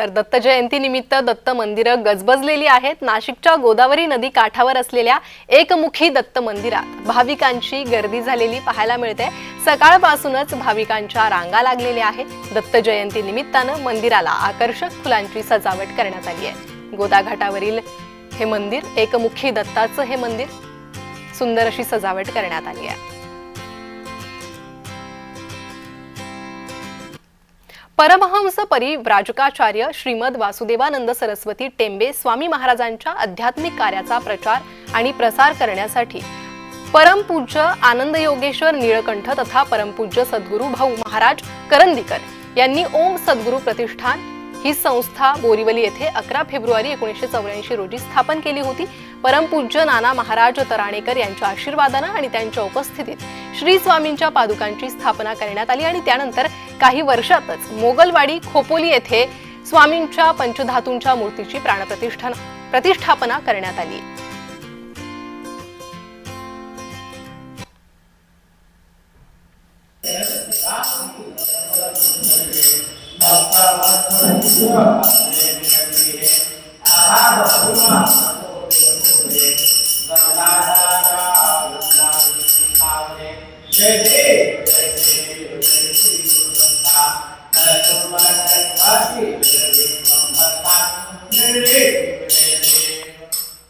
तर दत्त जयंती निमित्त दत्त मंदिरं गजबजलेली आहेत। नाशिकच्या गोदावरी नदी काठावर असलेल्या एकमुखी दत्त मंदिरात भाविकांची गर्दी झालेली पाहायला मिळते। सकाळपासूनच भाविकांच्या रांगा लागलेल्या आहेत। दत्त जयंती निमित्तानं मंदिराला आकर्षक फुलांची सजावट करण्यात आली आहे। गोदा घाटावरील हे मंदिर, एकमुखी दत्ताचं हे मंदिर, सुंदर अशी सजावट करण्यात आली आहे। परमहंस परिव्राजकाचार्य श्रीमद वासुदेवानंद सरस्वती टेंबे स्वामी महाराजांच्या आध्यात्मिक कार्याचा प्रचार आणि प्रसार करण्यासाठी परमपूज्य आनंद योगेश्वर नीळकंठ तथा परमपूज्य सद्गुरू भाऊ महाराज करंदीकर यांनी ओम सद्गुरू प्रतिष्ठान ही संस्था बोरीवली येथे 11 फेब्रुवारी 1984 रोजी स्थापन केली होती। परमपूज्य नाना महाराज तराणेकर यांच्या आशीर्वादाने आणि त्यांच्या उपस्थितीत श्री स्वामींच्या पादुकांची स्थापना करण्यात आली आणि त्यानंतर काही वर्षातच मोगलवाडी खोपोली येथे स्वामींच्या पंचधातूंच्या मूर्तीची प्रतिष्ठापना करण्यात आली। Basta,